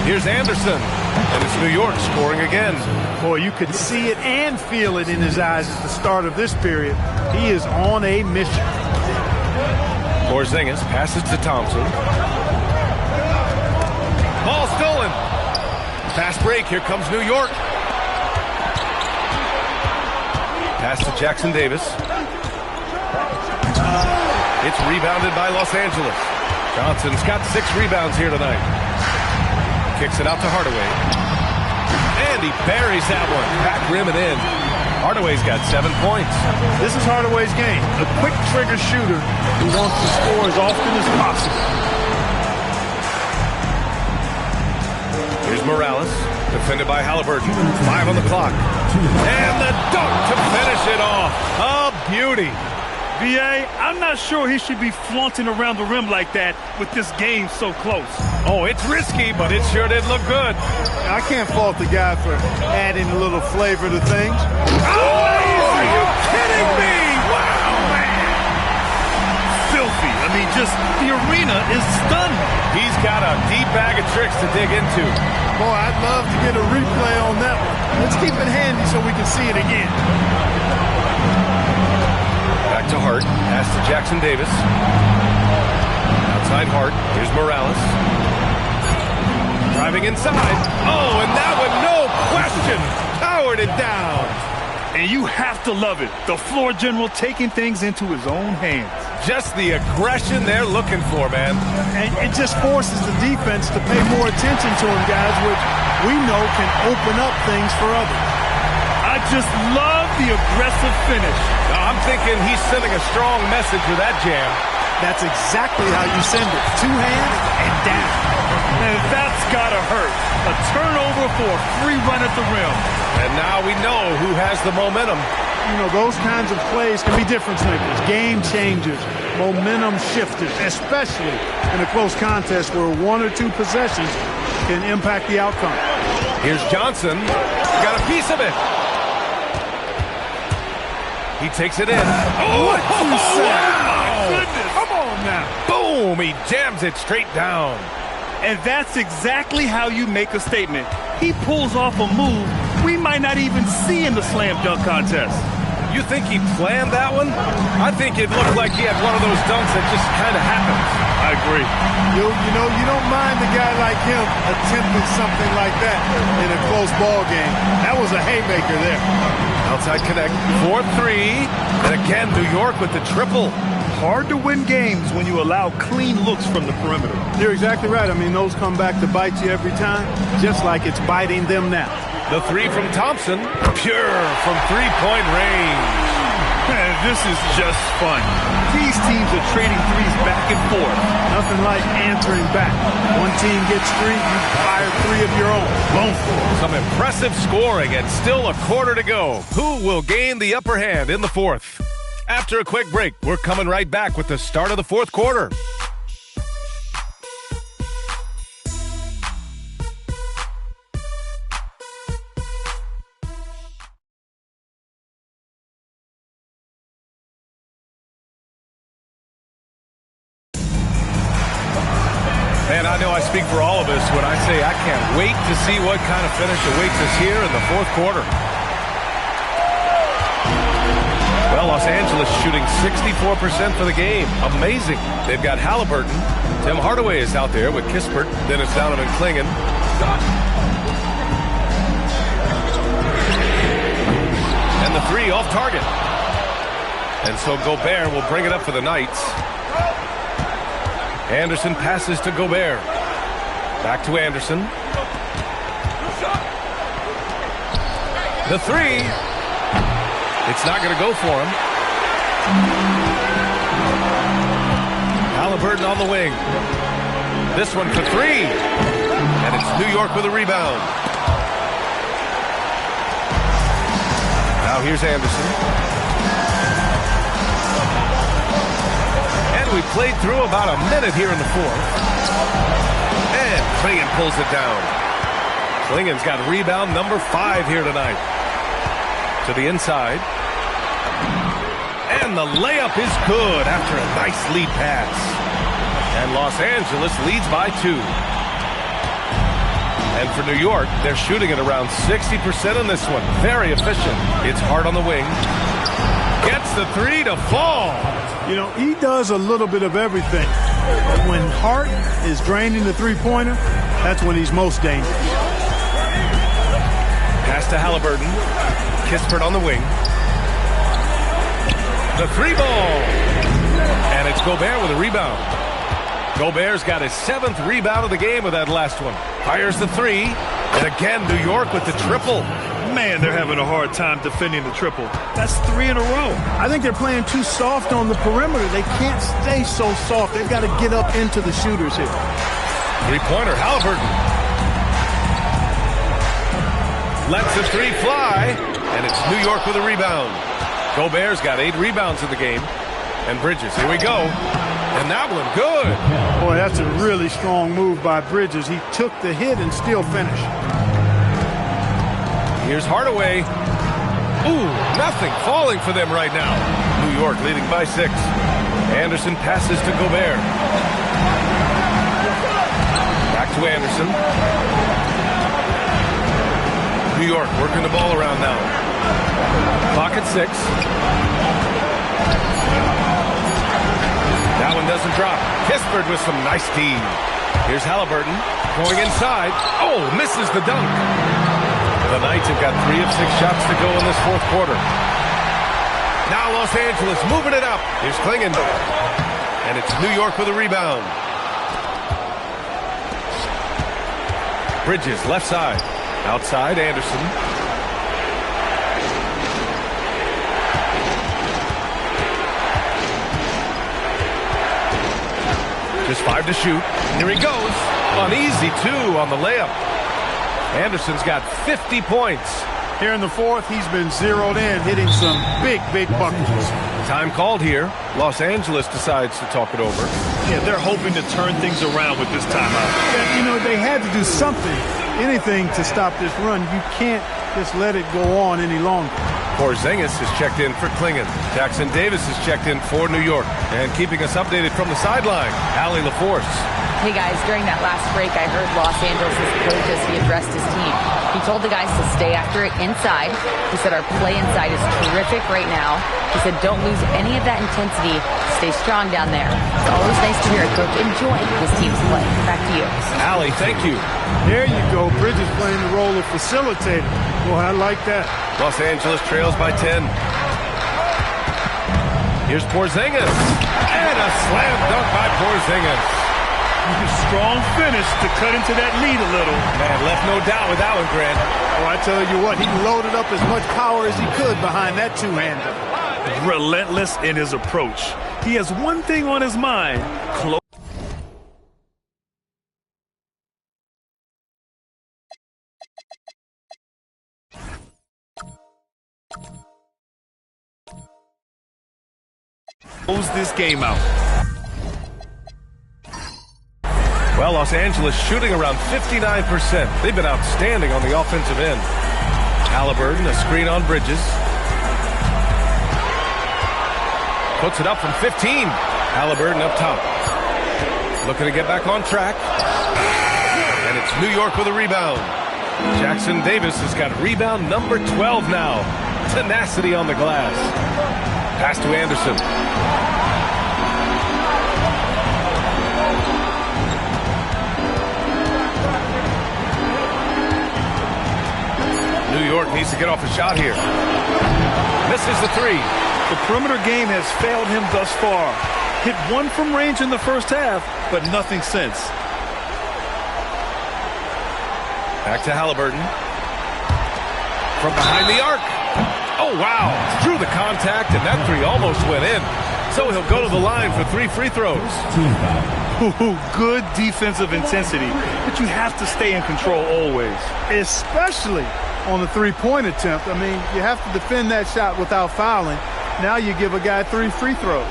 Here's Anderson, and it's New York scoring again. Boy, you could see it and feel it in his eyes at the start of this period. He is on a mission. Porzingis passes to Thompson. Ball stolen. Fast break. Here comes New York. Pass to Jackson Davis. It's rebounded by Los Angeles. Johnson's got 6 rebounds here tonight. Kicks it out to Hardaway. And he buries that one. Back rim and in. Hardaway's got 7 points. This is Hardaway's game. A quick trigger shooter who wants to score as often as possible. Here's Morales, defended by Halliburton. 5 on the clock. And the dunk to finish it off. A beauty. VA, I'm not sure he should be flaunting around the rim like that with this game so close. Oh, it's risky, but it sure did look good. I can't fault the guy for adding a little flavor to things. Oh, are you kidding me? Wow, man. Filthy. I mean, just the arena is stunned. He's got a deep bag of tricks to dig into. Boy, I'd love to get a replay on that one. Let's keep it handy so we can see it again. Back to Hart. Pass to Jackson Davis. Outside Hart. Here's Morales. Driving inside. Oh, and that one, no question, powered it down. And you have to love it. The floor general taking things into his own hands. Just the aggression they're looking for, man. And it just forces the defense to pay more attention to him, guys, which we know can open up things for others. I just love the aggressive finish. I'm thinking he's sending a strong message with that jam. That's exactly how you send it. 2 hands and down. And that's gotta hurt. A turnover for a free run at the rim. And now we know who has the momentum. You know, those kinds of plays can be difference makers, game changers, momentum shifters, especially in a close contest where 1 or 2 possessions can impact the outcome. Here's Johnson. Got a piece of it. He takes it in. Oh, what you say? Wow. Goodness. Come on now. Boom, he jams it straight down. And that's exactly how you make a statement. He pulls off a move we might not even see in the slam dunk contest. You think he planned that one? I think it looked like he had one of those dunks that just kind of happened. I agree. You know, you don't mind a guy like him attempting something like that in a close ball game. That was a haymaker there. Outside connect, 4-3. And again, New York with the triple. Hard to win games when you allow clean looks from the perimeter. You're exactly right. I mean, those come back to bite you every time, just like it's biting them now. The 3 from Thompson, pure from 3-point range. This is just fun. These teams are trading threes back and forth. Nothing like answering back. One team gets 3, you fire 3 of your own. Boom. Some impressive scoring and still a quarter to go. Who will gain the upper hand in the 4th? After a quick break, we're coming right back with the start of the 4th quarter. Man, I know I speak for all of us when I say I can't wait to see what kind of finish awaits us here in the 4th quarter. Well, Los Angeles shooting 64% for the game. Amazing. They've got Halliburton. Tim Hardaway is out there with Kispert. Then it's Donovan Clingan. And the 3 off target. And so Gobert will bring it up for the Knights. Anderson passes to Gobert. Back to Anderson. The 3. It's not going to go for him. Halliburton on the wing. This one for 3. And it's New York with a rebound. Now here's Anderson. And we played through about a minute here in the 4th. And Clingan pulls it down. Clingan's got rebound number 5 here tonight. To the inside. And the layup is good after a nice lead pass. And Los Angeles leads by 2. And for New York, they're shooting at around 60% in this one. Very efficient. It's Hart on the wing. Gets the 3 to fall. You know, he does a little bit of everything. But when Hart is draining the three-pointer, that's when he's most dangerous. Pass to Halliburton. Kispert on the wing. The three ball. And it's Gobert with a rebound. Gobert's got his 7th rebound of the game with that last one. Fires the three. And again, New York with the triple. Man, they're having a hard time defending the triple. That's 3 in a row. I think they're playing too soft on the perimeter. They can't stay so soft. They've got to get up into the shooters here. Three-pointer, Halliburton. Lets the three fly. And it's New York with a rebound. Gobert's got 8 rebounds in the game. And Bridges, here we go. And that one, good. Boy, that's a really strong move by Bridges. He took the hit and still finished. Here's Hardaway. Ooh, nothing falling for them right now. New York leading by 6. Anderson passes to Gobert. Back to Anderson. New York working the ball around now. Clock at 6. That one doesn't drop. Kispert with some nice D. Here's Halliburton going inside. Oh, misses the dunk. The Knights have got 3 of 6 shots to go in this 4th quarter. Now Los Angeles moving it up. Here's Klingon. And it's New York with a rebound. Bridges, left side. Outside, Anderson. Just 5 to shoot. Here he goes. An easy 2 on the layup. Anderson's got 50 points. Here in the 4th, he's been zeroed in, hitting some big buckets. Time called here. Los Angeles decides to talk it over. Yeah, they're hoping to turn things around with this timeout. Yeah, you know, they had to do something, anything to stop this run. You can't just let it go on any longer. Porzingis is checked in for Klingon. Jackson Davis is checked in for New York. And keeping us updated from the sideline, Allie LaForce. Hey guys, during that last break, I heard Los Angeles' coach as he addressed his team. He told the guys to stay after it inside. He said our play inside is terrific right now. He said don't lose any of that intensity. Stay strong down there. It's always nice to hear a coach enjoy his team's play. Back to you. Allie, thank you. There you go. Bridges playing the role of facilitator. Boy, I like that. Los Angeles trails by 10. Here's Porzingis. And a slam dunk by Porzingis. Strong finish to cut into that lead a little. Man, left no doubt with that one, Grant. Oh, I tell you what, he loaded up as much power as he could behind that two-hander. Relentless in his approach. He has one thing on his mind. Close this game out. Well, Los Angeles shooting around 59%. They've been outstanding on the offensive end. Halliburton, a screen on Bridges. Puts it up from 15. Halliburton up top. Looking to get back on track. And it's New York with a rebound. Jackson Davis has got rebound number 12 now. Tenacity on the glass. Pass to Anderson. New York needs to get off a shot here. Misses the three. The perimeter game has failed him thus far. Hit one from range in the first half, but nothing since. Back to Halliburton. From behind the arc. Oh, wow. Through the contact, and that three almost went in. So he'll go to the line for 3 free throws. Ooh, good defensive intensity, but you have to stay in control always. Especially on the three-point attempt. I mean, you have to defend that shot without fouling. Now you give a guy 3 free throws.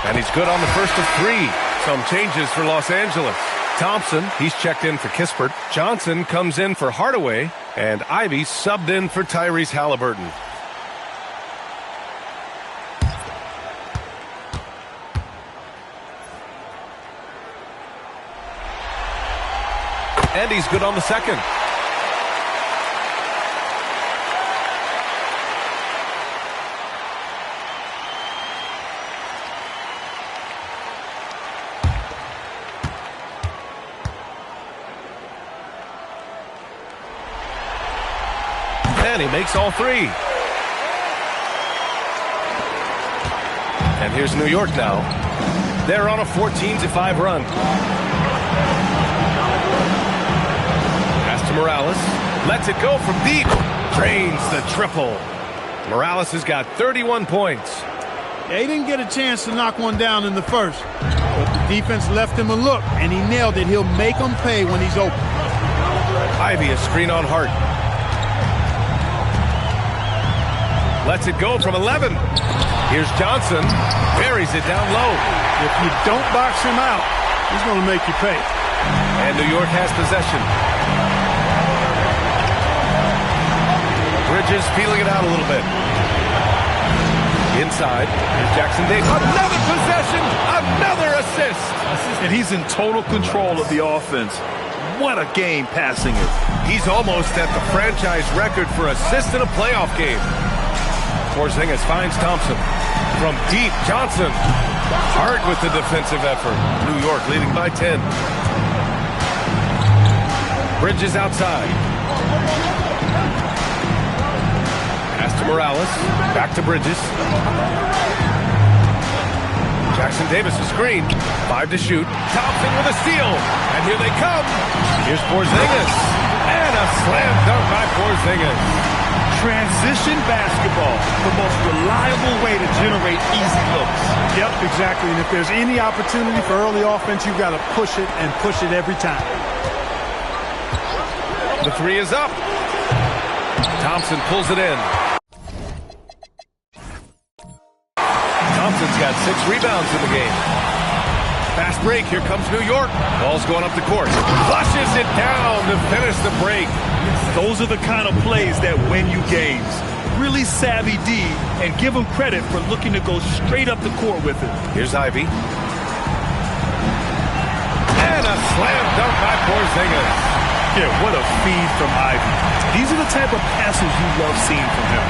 And he's good on the first of 3. Some changes for Los Angeles. Thompson, he's checked in for Kispert. Johnson comes in for Hardaway. And Ivy subbed in for Tyrese Halliburton. And he's good on the second. And he makes all three. And here's New York now. They're on a 14-5 run. Pass to Morales. Lets it go from deep. Drains the triple. Morales has got 31 points. Yeah, he didn't get a chance to knock one down in the first. But the defense left him a look, and he nailed it. He'll make him pay when he's open. Ivy, a screen on Hart. Lets it go from 11. Here's Johnson. Buries it down low. If you don't box him out, he's going to make you pay. And New York has possession. Bridges peeling it out a little bit. Inside. Here's Jackson Davis. Another possession. Another assist. And he's in total control of the offense. What a game passing it. He's almost at the franchise record for assists in a playoff game. Porzingis finds Thompson. From deep, Johnson. Hart with the defensive effort. New York leading by 10. Bridges outside. Pass to Morales. Back to Bridges. Jackson Davis a screen. 5 to shoot. Thompson with a steal. And here they come. Here's Porzingis. And a slam dunk by Porzingis. Transition basketball, the most reliable way to generate easy looks. Yep, exactly. And if there's any opportunity for early offense, you've got to push it and push it every time. The three is up. Thompson pulls it in. Thompson's got 6 rebounds in the game. Fast break. Here comes New York. Ball's going up the court. Flushes it down to finish the break. Those are the kind of plays that win you games. Really savvy D, and give him credit for looking to go straight up the court with it. Here's Ivy. And a slam dunk by Porzingis. Yeah, what a feed from Ivy. These are the type of passes you love seeing from him.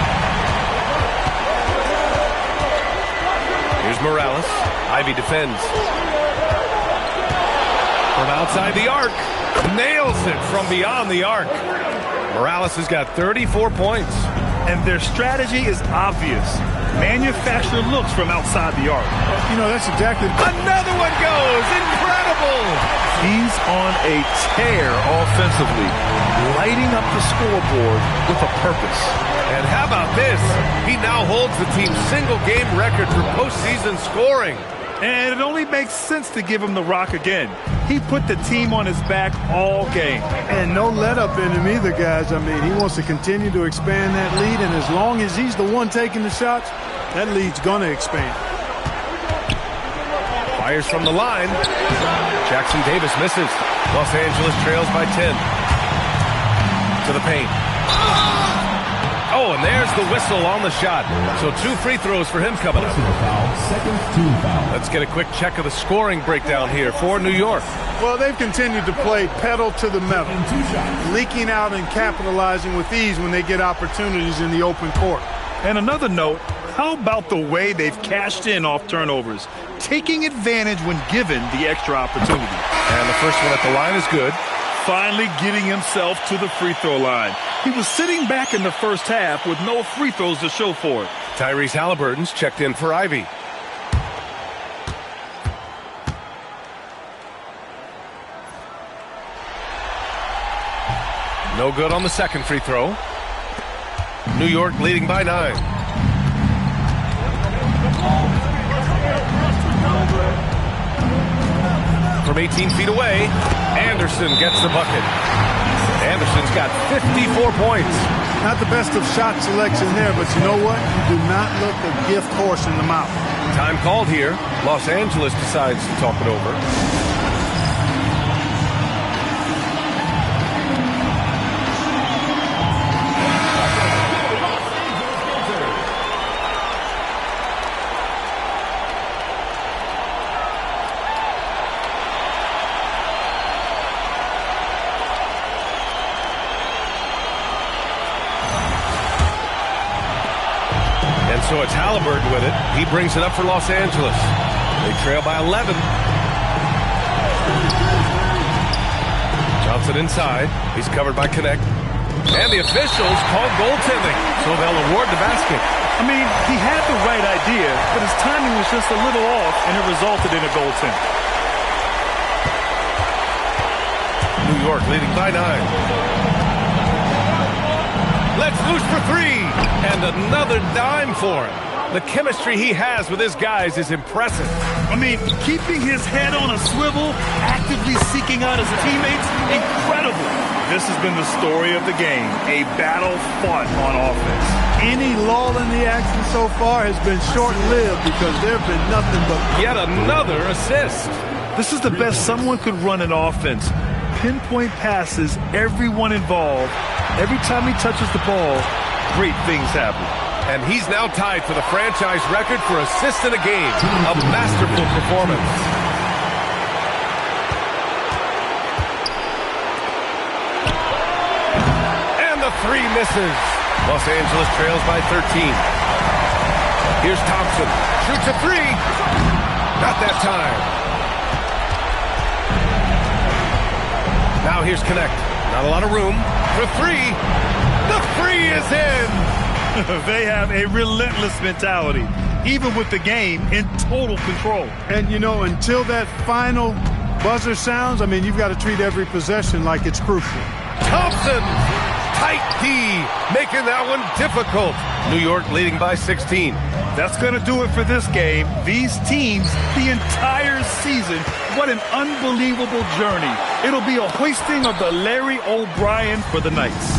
Here's Morales. Ivy defends. From outside the arc. Nails it from beyond the arc. Morales has got 34 points. And their strategy is obvious. Manufacture looks from outside the arc. You know, that's exactly... Another one goes! Incredible! He's on a tear offensively, lighting up the scoreboard with a purpose. And how about this? He now holds the team's single-game record for postseason scoring. And it only makes sense to give him the rock again. He put the team on his back all game. And no let-up in him either, guys. I mean, he wants to continue to expand that lead, and as long as he's the one taking the shots, that lead's going to expand. Fires from the line. Jackson Davis misses. Los Angeles trails by 10. To the paint. Oh, and there's the whistle on the shot. So 2 free throws for him coming up. Let's get a quick check of the scoring breakdown here for New York. Well, they've continued to play pedal to the metal, leaking out and capitalizing with ease when they get opportunities in the open court. And another note, how about the way they've cashed in off turnovers, taking advantage when given the extra opportunity. And the first one at the line is good. Finally getting himself to the free throw line. He was sitting back in the first half with no free throws to show for it. Tyrese Halliburton's checked in for Ivy. No good on the second free throw. New York leading by 9. From 18 feet away, Anderson gets the bucket. Anderson's got 54 points. Not the best of shot selection there, but you know what? You do not look a gift horse in the mouth. Time called here. Los Angeles decides to talk it over. So it's Halliburton with it. He brings it up for Los Angeles. They trail by 11. Johnson inside. He's covered by Connect. And the officials call goaltending, so they'll award the basket. I mean, he had the right idea, but his timing was just a little off, and it resulted in a goaltend. New York leading by 9. Let's loose for 3. And another dime for him. The chemistry he has with his guys is impressive. I mean, keeping his head on a swivel, actively seeking out his teammates, incredible. This has been the story of the game, a battle fought on offense. Any lull in the action so far has been short-lived because there have been nothing but... Yet another assist. This is the best someone could run an offense. Pinpoint passes, everyone involved. Every time he touches the ball, great things happen. And he's now tied for the franchise record for assists in a game. A masterful performance. And the 3 misses. Los Angeles trails by 13. Here's Thompson. Shoots a 3. Not that time. Now here's Connect. Not a lot of room for 3. The 3 is in. They have a relentless mentality, even with the game in total control. And, you know, until that final buzzer sounds, I mean, you've got to treat every possession like it's crucial. Thompson, tight D, making that one difficult. New York leading by 16. That's going to do it for this game. These teams, the entire season, what an unbelievable journey. It'll be a hoisting of the Larry O'Brien for the Knights.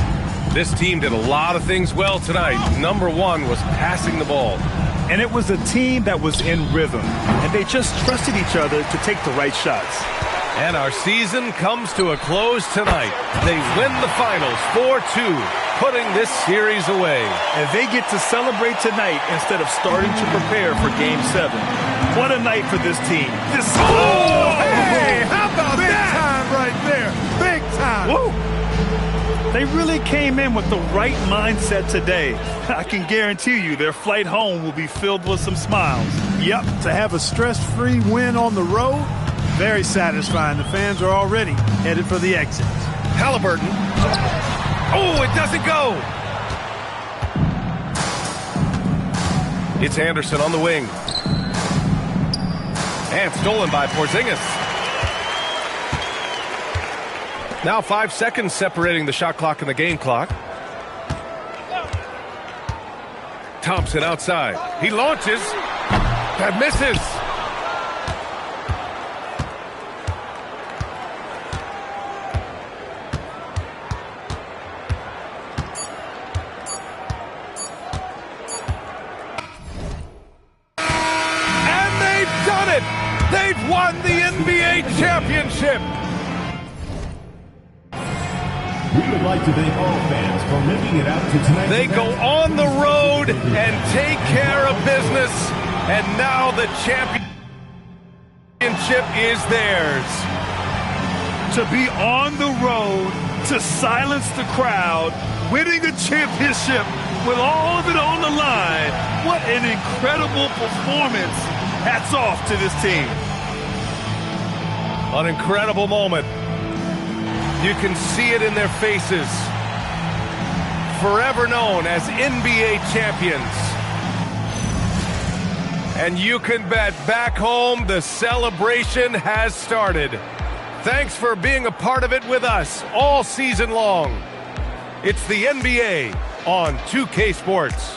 This team did a lot of things well tonight. Number 1 was passing the ball. And it was a team that was in rhythm, and they just trusted each other to take the right shots. And our season comes to a close tonight. They win the finals 4-2, putting this series away. And they get to celebrate tonight instead of starting to prepare for Game 7. What a night for this team. Hey, how about big time right there? Big time. Woo! They really came in with the right mindset today. I can guarantee you their flight home will be filled with some smiles. Yep, to have a stress-free win on the road, very satisfying. The fans are already headed for the exits. Halliburton. Oh, it doesn't go. It's Anderson on the wing. And stolen by Porzingis. Now 5 seconds separating the shot clock and the game clock. Thompson outside. He launches. That misses. And they've done it. They've won the NBA championship. We would like to thank all fans for making it out to tonight's They go on the road and take care of business, and now the championship is theirs. To be on the road, to silence the crowd, winning a championship with all of it on the line. What an incredible performance. Hats off to this team. An incredible moment. You can see it in their faces. Forever known as NBA champions. And you can bet back home the celebration has started. Thanks for being a part of it with us all season long. It's the NBA on 2K Sports.